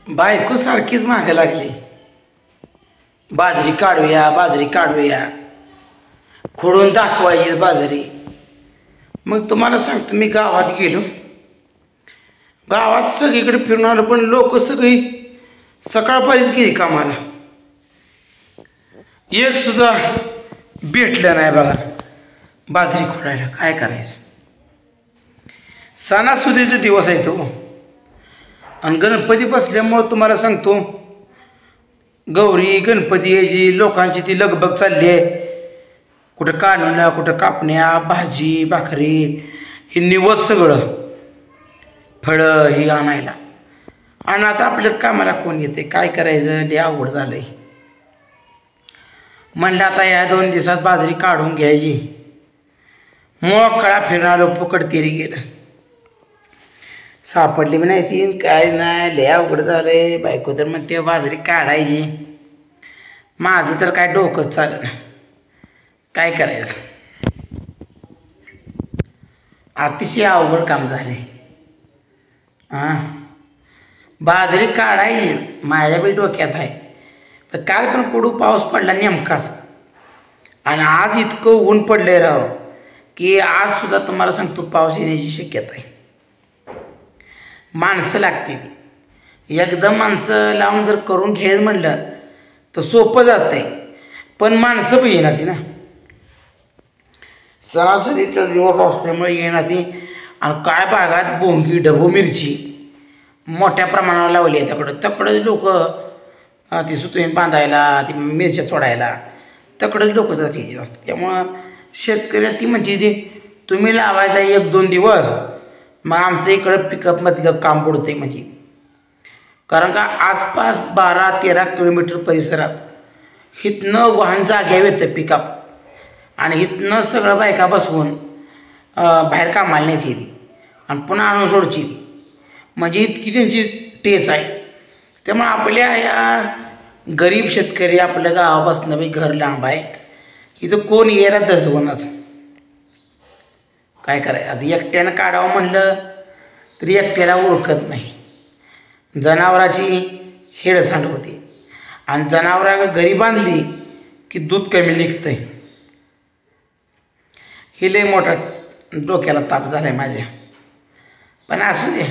बायको सारखीच मागे लागली. बाजरी काढूया, बाजरी काढूया, खोडून दाखवायची बाजरी. मग तुम्हाला सांगतो, मी गावात गेलो. गावात सगळीकडे फिरून आलो, पण लोक सगळी सकाळपारीच गेली कामाला. एक सुद्धा भेटलं नाही बघा बाजरी खोडायला. काय करायचं? सणासुदीचे दिवस आहे तो. आणि गणपती बसल्यामुळं तुम्हाला सांगतो, गौरी गणपती यायची लोकांची ती लगबग चालली आहे. कुठं काढण्या, कुठं कापण्या, भाजी भाकरी, हे निवत सगळं फळं ही आणायला. आणि आता आपल्यात कामाला कोण येते? काय करायचं? लय अवघड झालंय. म्हणलं आता या 2 दिवसात बाजरी काढून घ्यायची. मोकळा फिरून आलो, फुकट तेरी गेलं. सापडली पण नाही ती, काय नाही, लय अवघड झालंय. बायको तर म्हणते बाजरी काढायची. माझं तर काय डोकंच चाललं ना. काय करायचं? अतिशय अवघड काम झाले. बाजरी काढायची माझ्या बी डोक्यात आहे. पण काल पण पडू पाऊस पडला नेमकाच. आणि आज इतकं ऊन पडलंय राव, की आज सुद्धा तुम्हाला सांगतो पाऊस येण्याची शक्यता आहे. माणसं लागते ती. एकदम माणसं लावून जर करून घ्यायचं म्हणलं तर सोपं जात आहे. पण माणसं पण येणार ती ना. सणासुदीचा दिवस असल्यामुळे येणार ती. आणि काय भागात बोंगी ढबू मिरची मोठ्या प्रमाणावर लावली आहे. तकडं लोक ती सुतळी बांधायला, ती मिरच्या सोडायला तकडंच लोक जाते असतात. त्यामुळं शेतकऱ्या ती म्हणते ती तुम्ही लावायचा 1-2 दिवस, मग आमचं इकडं पिकअपमधलं काम बुडते म्हणजे. कारण का आसपास 12-13 किलोमीटर परिसरात इथनं वाहन जाग्यावर येतं पिकअप. आणि इथनं सगळं बायका बसवून बाहेर कामाला न्यायची ती आणि पुन्हा आणून सोडची. म्हणजे इतकी त्यांची टेच आहे. त्यामुळे आपल्या या गरीब शेतकरी, आपल्या गावापासून बी घर लांब आहे, इथं कोण यायला दजवणच. काय करायचं? आता एकट्यानं काढावं म्हणलं तरी एकट्याला ओळखत नाही. जनावराची हेळसांड होती. आणि जनावरा घरी बांधली की दूध कमी निघतंय. हे लय मोठा डोक्याला ताप झाला आहे माझ्या. पण असू दे,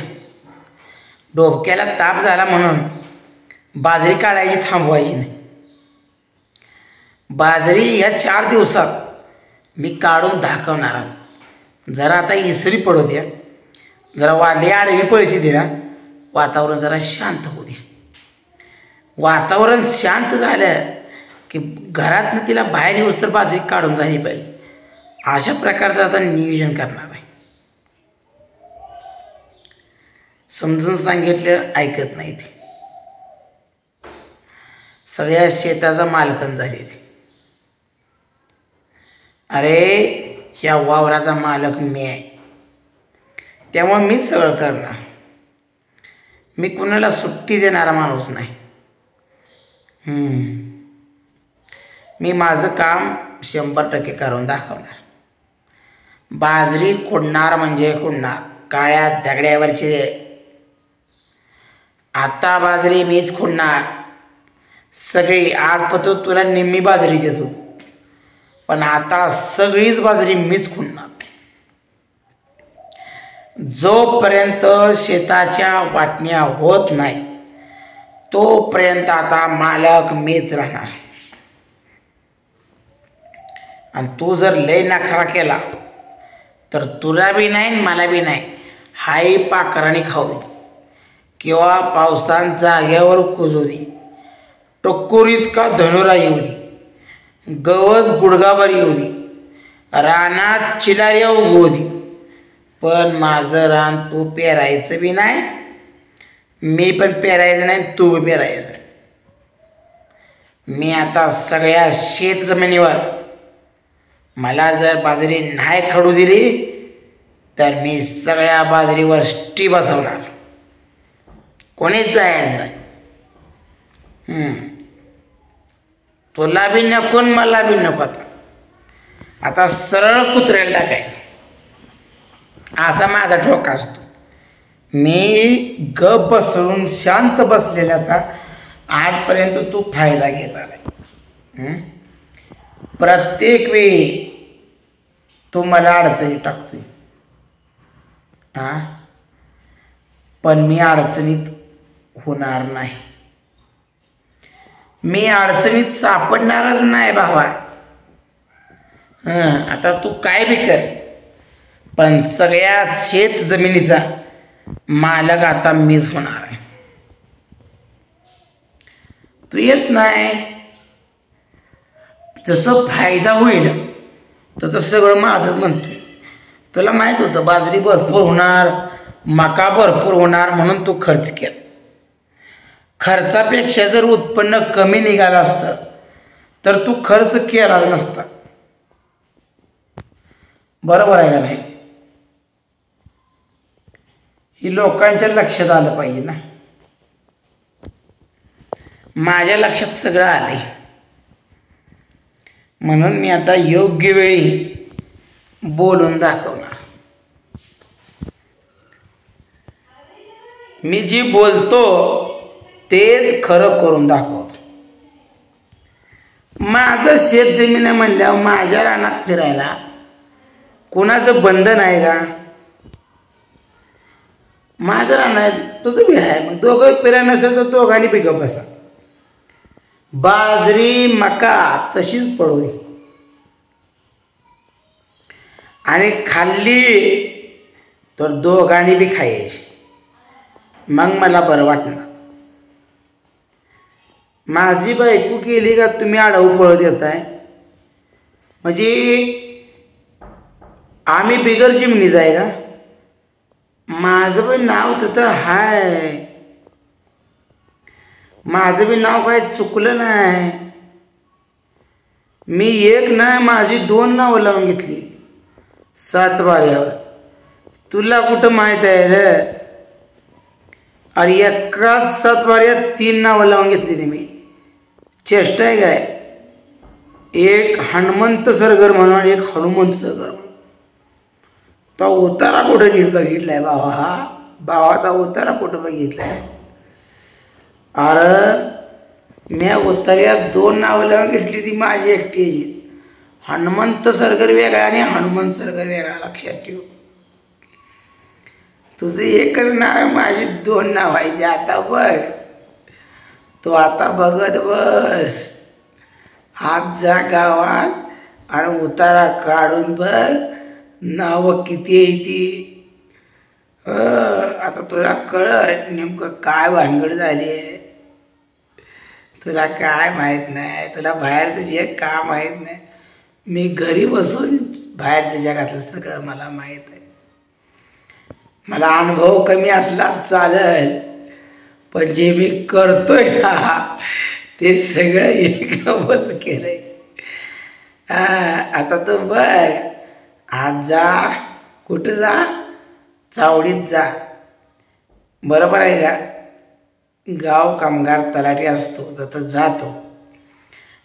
डोक्याला ताप झाला म्हणून बाजरी काढायची थांबवायची नाही. बाजरी या 4 दिवसात मी काढून दाखवणार. जरा आता इसरी पडू द्या, जरा वाढली आडवी पळती दे ना, वातावरण जरा शांत होऊ दे. वातावरण शांत झालं की घरातनं तिला बाहेर येऊस तर बाजरी काढून झाली पाहिजे. अशा प्रकारचं आता नियोजन करणार आहे. समजून सांगितलं ऐकत नाही ती. सगळ्या शेताचा मालकन झाली ती. अरे ह्या वावराचा मालक मी आहे, त्यामुळे मीच सगळं करणार. मी कुणाला सुट्टी देणारा माणूस नाही. मी माझं काम 100% करून दाखवणार. बाजरी खोडणार म्हणजे खोडणार, काळ्या दगड्यावरची. आता बाजरी मीच खोडणार सगळी. आजपासून तुला निम्मी बाजरी देतो, पण आता सगळीच बाजरी मीच खोडणार. जोपर्यंत शेताच्या वाटण्या होत नाही तोपर्यंत आता मालक मीच राहणार. आणि तू जर लय नखरा केला तर तुला बी नाही मला बी नाही. हाय पाखराने खाऊ दे किंवा पावसान जाग्यावर कुजू दे, टक्कोरीत का धनुरा येऊ दे, गवत गुडगावर येऊ दे, रानात चिलाऱ्या उगवू दे, पण माझं रान तू पेरायचं बी नाही, मी पण पेरायचं नाही, तू बी पेरायचं. मी आता सगळ्या शेत जमिनीवर मला जर बाजरी नाही खडू दिली तर मी सगळ्या बाजरीवर स्टी बसवणार. कोणीच जायचं नाही. तुला बी नको मला बी नको. आता सरळ कुत्र्याला टाकायचं असा माझा ठोका असतो. मी गप बसून शांत बसलेल्याचा आजपर्यंत तू फायदा घेतला नाही. प्रत्येक वेळी तू मला अडचणीत टाकतोय. पण मी अडचणीत होणार नाही. मी अडचणीत सापडणारच नाही भावा. आता तू काय बी कर, पण सगळ्या शेत जमिनीचा मालक आता मीच होणार आहे. तू येत नाही, जसं फायदा होईल तसं सगळं माझंच म्हणतोय. तुला माहित होतं बाजरी भरपूर होणार, मका भरपूर होणार, म्हणून तू खर्च केला. खर्चापेक्षा जर उत्पन्न कमी निघालं असतं तर तू खर्च केलाच नसता. बरोबर आहे का नाही? ही लोकांच्या लक्षात आलं पाहिजे ना. माझ्या लक्षात सगळं आलंय, म्हणून मी आता योग्य वेळी बोलून दाखवणार. मी जी बोलतो तेच खरं करून दाखवतो. माझं शेत जमीन आहे म्हणल्यावर माझ्या रानात फिरायला कोणाचं बंधन आहे का? माझं रान आहे, तुझं बी आहे, मग दोघं फिरायला नसेल तर दोघांनी पिकअप बसा. बाजरी मका तशीच पडू आणि खाल्ली तर दोघांनी बी खायची, मग मला बरं वाटणार. माझी बायको केली का तुम्ही आडाऊ पळत येताय? म्हणजे आम्ही बिगर जिमनीच आहे का? माझं पण नाव तिथं हाय, माझं बी नाव काय चुकलं नाही. मी एक नाही, माझी 2 नावं लावून घेतली 7 बाऱ्यावर. तुला कुठं माहित आहे रे? अरे एकाच 7 बाऱ्यात 3 नावं लावून घेतली मी. चेष्टा आहे काय? एक हनुमंत सरगर म्हणून, एक हनुमंत सरगर. तो उतारा कुठं नीट बघितलाय बाबा? हा भावाचा उतारा कुठं बघितलाय? अरे मी उतार्यात 2 नावं लावून घेतली, ती माझी एकटी. हनुमंत सरगर वेगळा आणि हनुमंत सरगर वेगळा, लक्षात ठेव. तुझं एकच नाव आहे, माझी 2 नाव आहे. आता बघ, तो आता बघत बस. आज जा गावात आणि उतारा काढून बघ नावं किती आहे ती. आता तुला कळत नेमकं काय भानगड झाली आहे. तुला काय माहीत नाही, तुला बाहेरचं जे का माहीत नाही. मी घरी बसून बाहेरच्या जगातलं सगळं मला माहीत आहे. मला अनुभव कमी असला चालेल, पण जे मी करतोय ना ते सगळं एक नवच केलंय. आता तू बघ, आज जा, कुठं जा? चावडीत जा. बरोबर आहे का? गाव कामगार तलाठी असतो तर जातो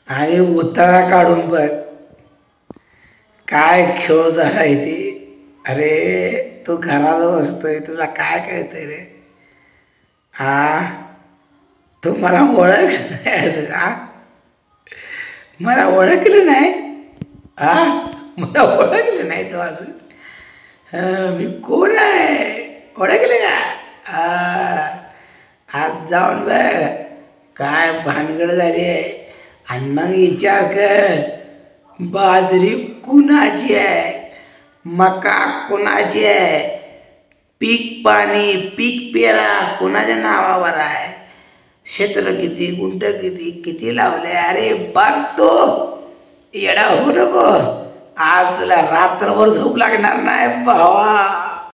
आणि उतारा काढून बघ काय खेळ झालाय ते. अरे तू घरात बसतोय, तुला काय कळतंय रे? तू मला ओळखलं नाही असं? मला ओळखलं नाही? मला ओळखलं नाही तो अजून? मी कोण आहे ओळखले का? आज जाऊन बघ काय भानगड झाली आहे, आणि मग विचार कर बाजरी कुणाची आहे, मका कुणाची आहे, पीक पाणी पीक पेरा कुणाच्या नावावर आहे, क्षेत्र किती, गुंठ किती, किती लावले. अरे बघ तो येडा हो नको, आज तुला रात्रभर झोप लागणार नाही भावा.